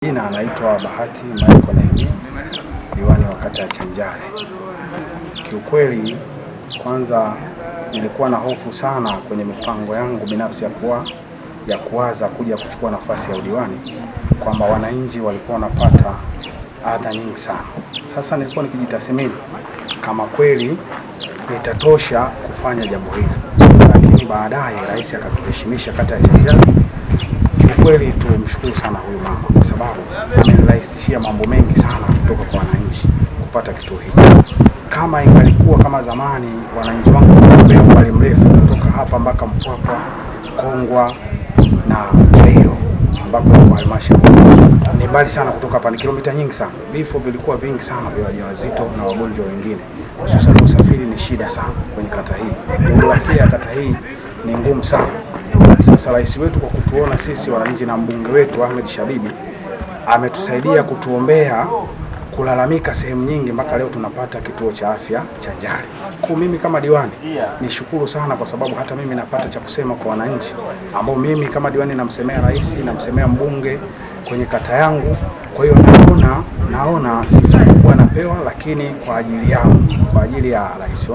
Jina anaitwa Bahati Michael Nehemia, diwani wa kata ya Chanjale. Kiukweli kwanza nilikuwa na hofu sana kwenye mipango yangu binafsi ya kuwaza kuja kuchukua nafasi ya udiwani, kwamba wananchi walikuwa wanapata adha nyingi sana. Sasa nilikuwa nikijitathmini kama kweli nitatosha kufanya jambo hili, lakini baadaye rais akatuheshimisha kata ya Chanjale. Kweli tumshukuru sana huyu mama kwa sababu amenirahisishia mambo mengi sana kutoka kwa wananchi kupata kituo hiki. Kama ingalikuwa kama zamani, wananchi wangu wanatembea umbali mrefu kutoka hapa mpaka Mpwapwa, Kongwa na Gairo ambako kwa halmashauri ni mbali sana kutoka hapa, ni kilomita nyingi sana. Vifo vilikuwa vingi sana vya wajawazito na wagonjwa wengine, hususan usafiri ni shida sana kwenye kata hii. Jiografia ya kata hii ni ngumu sana. Sasa rais wetu kwa kutuona sisi wananchi na mbunge wetu Ahmed Shabibi ametusaidia kutuombea kulalamika sehemu nyingi, mpaka leo tunapata kituo cha afya Chanjale. Kwa mimi kama diwani nishukuru sana, kwa sababu hata mimi napata cha kusema kwa wananchi, ambao mimi kama diwani namsemea rais, namsemea mbunge kwenye kata yangu. Kwa hiyo naona sifa kubwa napewa, lakini kwa ajili yangu, kwa ajili ya rais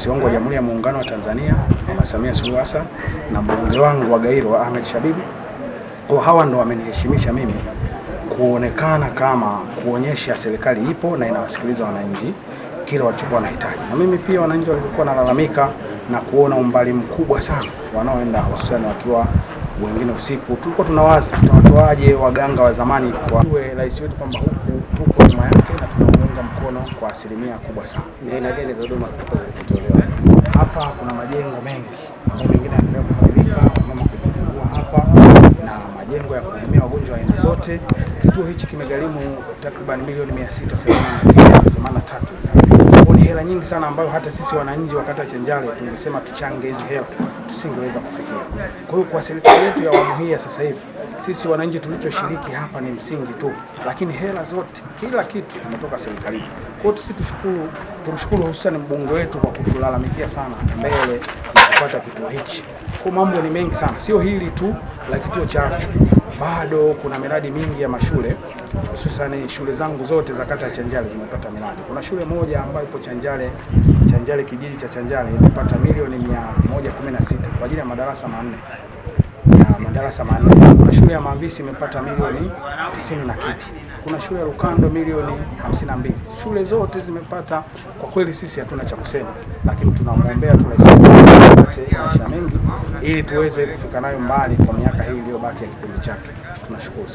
wangu wa Jamhuri ya Muungano wa Tanzania Mama Samia Suluhu Hassan na mbunge wangu wa Gairo Ahmed Shabibi. Kwa hawa ndo wameniheshimisha mimi kuonekana kama kuonyesha serikali ipo na inawasikiliza wananchi kile walichokuwa wanahitaji. Na mimi pia wananchi walikuwa wanalalamika na kuona umbali mkubwa sana wanaoenda, hususan wakiwa wengine usiku. Tulikuwa tunawaza tutawatoaje waganga wa zamani kwa rais wetu, kwamba huku tuko nyuma yake na tunamuunga mkono kwa asilimia kubwa sana. Ni aina gani za huduma zitakazotolewa hapa? Kuna majengo mengi ambayo mengine yanaendelea kukamilika, mama kujifungua hapa, na majengo ya kuhudumia wagonjwa aina zote. Kituo hichi kimegharimu takriban milioni 683. Ni hela nyingi sana ambayo hata sisi wananchi wa kata ya Chanjale tungesema tuchange hizi hela tusingeweza kufikia. Kwa hiyo kwa serikali yetu ya awamu hii ya sasa hivi, sisi wananchi tulichoshiriki hapa ni msingi tu, lakini hela zote, kila kitu kimetoka serikalini. Kwa hiyo sisi tumshukuru hususan mbunge wetu kwa kutulalamikia sana mbele na kupata kituo hichi. Kwa mambo ni mengi sana, sio hili tu la kituo cha afya, bado kuna miradi mingi ya mashule, hususan shule zangu zote za kata ya Chanjale zimepata miradi. Kuna shule moja ambayo ipo Chanjale kijiji cha Chanjale imepata milioni 116 kwa ajili ya madarasa manne. Kuna shule ya Mambisi imepata milioni 90 na kitu. Kuna shule ya Lukando milioni 52. Shule zote zimepata. Kwa kweli sisi hatuna cha kusema, lakini tunamwombea tupate maisha mengi ili tuweze kufika nayo mbali kwa miaka hii iliyobaki ya kipindi chake. Tunashukuru.